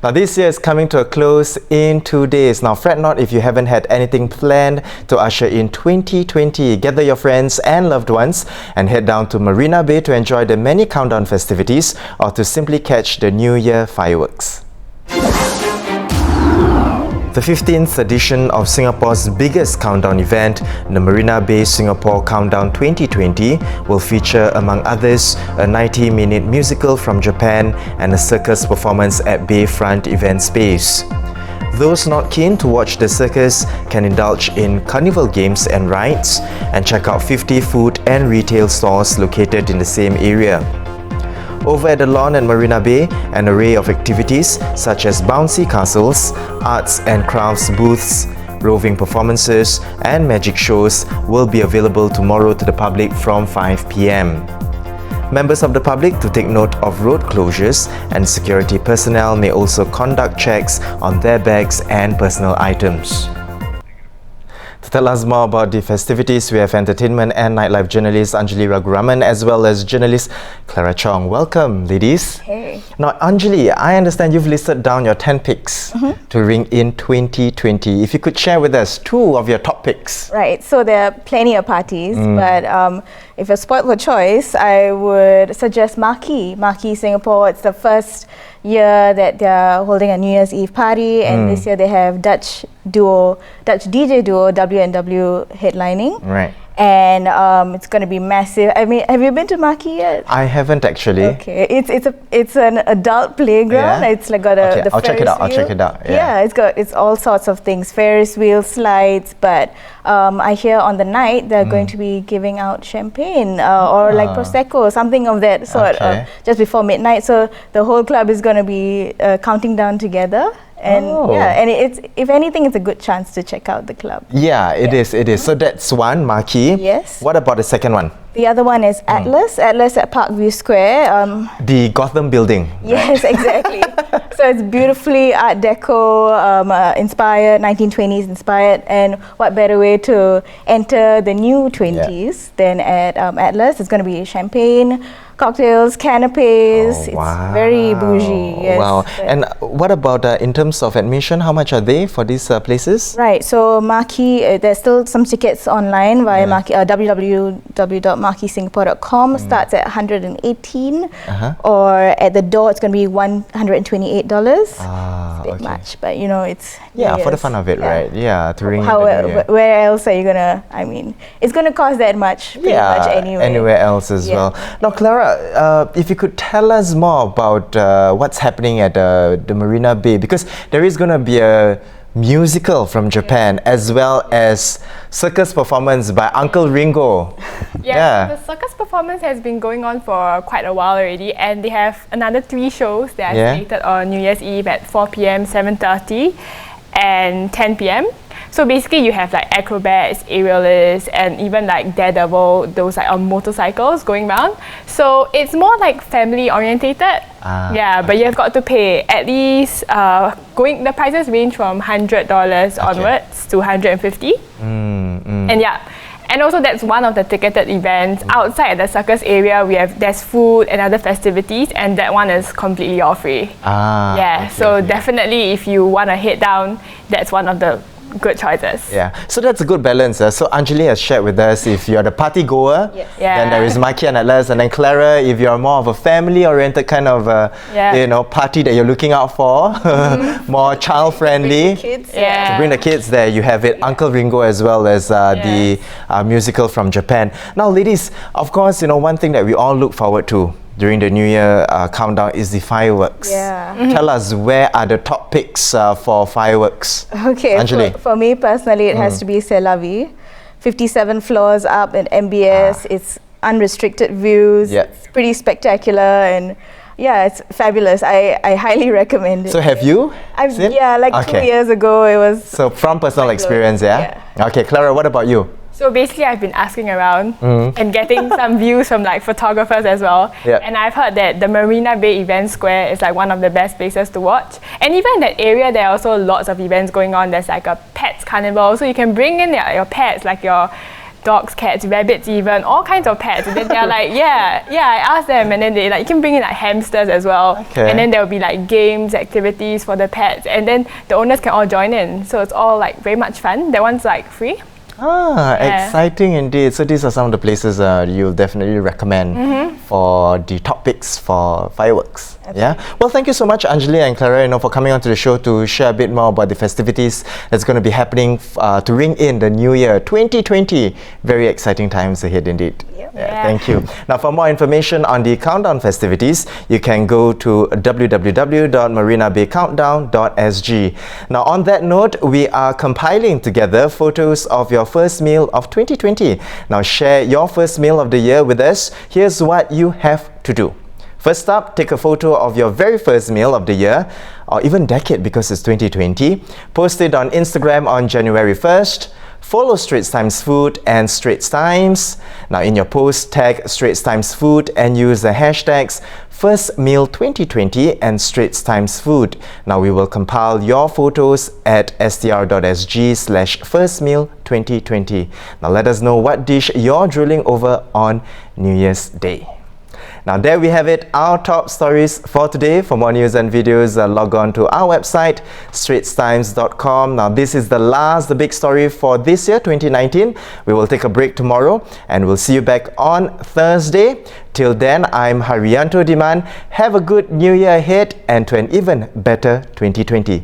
Now this year is coming to a close in 2 days. Now fret not if you haven't had anything planned to usher in 2020. Gather your friends and loved ones and head down to Marina Bay to enjoy the many countdown festivities or to simply catch the New Year fireworks. The 15th edition of Singapore's biggest countdown event, the Marina Bay Singapore Countdown 2020, will feature, among others, a 90-minute musical from Japan and a circus performance at Bayfront Event Space. Those not keen to watch the circus can indulge in carnival games and rides and check out 50 food and retail stores located in the same area. Over at the lawn at Marina Bay, an array of activities such as bouncy castles, arts and crafts booths, roving performances and magic shows will be available tomorrow to the public from 5 p.m. Members of the public to take note of road closures, and security personnel may also conduct checks on their bags and personal items. To tell us more about the festivities, we have entertainment and nightlife journalist Anjali Raguraman as well as journalist Clara Chong. Welcome, ladies. Hey. Now, Anjali, I understand you've listed down your 10 picks to ring in 2020. If you could share with us 2 of your top picks. Right, so there are plenty of parties, but if you're spoiled for choice, I would suggest Marquee Singapore. It's the first year that they're holding a New Year's Eve party, and this year they have Dutch DJ duo W&W headlining. Right. And it's going to be massive. I mean, have you been to Marquee yet? I haven't actually. Okay, it's an adult playground. Yeah? It's like got a the I'll check it out. Ferris I'll check it out. Yeah, it's all sorts of things, Ferris wheel, slides. But I hear on the night they're going to be giving out champagne or like prosecco, something of that sort, just before midnight. So the whole club is going to be counting down together. And and it's, if anything, it's a good chance to check out the club. Yeah, it is. So that's one, Marquee. Yes. What about the second one? The other one is Atlas at Parkview Square. The Gotham building. Yes, exactly. So it's beautifully Art Deco inspired, 1920s inspired, and what better way to enter the new 20s than at Atlas? It's going to be champagne, cocktails, canapes. It's very bougie. Yes. Wow. And what about in terms of admission? How much are they for these places? Right. So Marquee, there's still some tickets online via www.marqueesingapore.com. Starts at $118, or at the door it's going to be $128. It's a bit much, but you know, it's for the fun of it, right? Yeah, to ring. Where else are you gonna? I mean, it's gonna cost that much. Pretty much anyway. Anywhere else as well. Now, Clara, if you could tell us more about what's happening at the Marina Bay, because there is going to be a musical from Japan as well as circus performance by Uncle Ringo. The circus performance has been going on for quite a while already, and they have another 3 shows that are slated on New Year's Eve at 4 p.m, 7:30 and 10 p.m. So basically you have like acrobats, aerialists, and even like Daredevil, those like on motorcycles going around. So it's more like family orientated. But you've got to pay at least the prices range from $100 onwards to $150. And also that's one of the ticketed events. Outside at the circus area, there's food and other festivities, and that one is completely all free. So definitely if you want to head down, that's one of the good choices. So that's a good balance. So Anjali has shared with us, if you're the party goer, then there is Marquee and Atlas, and then Clara, if you're more of a family oriented kind of party that you're looking out for, more child friendly, to bring the kids there, you have it, Uncle Ringo as well as the musical from Japan. Now ladies, of course, one thing that we all look forward to during the New Year countdown is the fireworks. Tell us, where are the top picks for fireworks? Okay, Anjali. For me personally, it has to be C'est La Vie. 57 floors up at MBS. It's unrestricted views. It's pretty spectacular, and it's fabulous. I highly recommend it. So have you? Like 2 years ago it was. So from personal experience, Okay, Clara, what about you? So basically I've been asking around and getting some views from like photographers as well. And I've heard that the Marina Bay Event Square is like one of the best places to watch. And even in that area, there are also lots of events going on. There's like a pets carnival, so you can bring in your pets, like your dogs, cats, rabbits even, all kinds of pets. And then they're like, yeah, I asked them, and then they like, you can bring in like hamsters as well. Okay. And then there will be like games, activities for the pets, and then the owners can all join in. So it's all like very much fun. That one's like free. Exciting indeed. So these are some of the places you'll definitely recommend for the top picks for fireworks. Absolutely. Yeah. Well, thank you so much, Anjali and Clara, for coming onto the show to share a bit more about the festivities that's going to be happening to ring in the new year 2020. Very exciting times ahead indeed. Yep. Yeah, thank you. Now, for more information on the countdown festivities, you can go to www.marinabaycountdown.sg. Now, on that note, we are compiling together photos of your first meal of 2020. Now, share your first meal of the year with us. Here's what you have to do. First up, take a photo of your very first meal of the year, or even decade because it's 2020. Post it on Instagram on January 1st. Follow Straits Times Food and Straits Times. Now in your post, tag Straits Times Food and use the hashtags First Meal 2020 and Straits Times Food. Now we will compile your photos at str.sg/firstmeal2020. Now let us know what dish you're drooling over on New Year's Day. Now there we have it, our top stories for today. For more news and videos, log on to our website, straitstimes.com. Now this is the big story for this year, 2019. We will take a break tomorrow and we'll see you back on Thursday. Till then, I'm Haryanto Diman. Have a good new year ahead and to an even better 2020.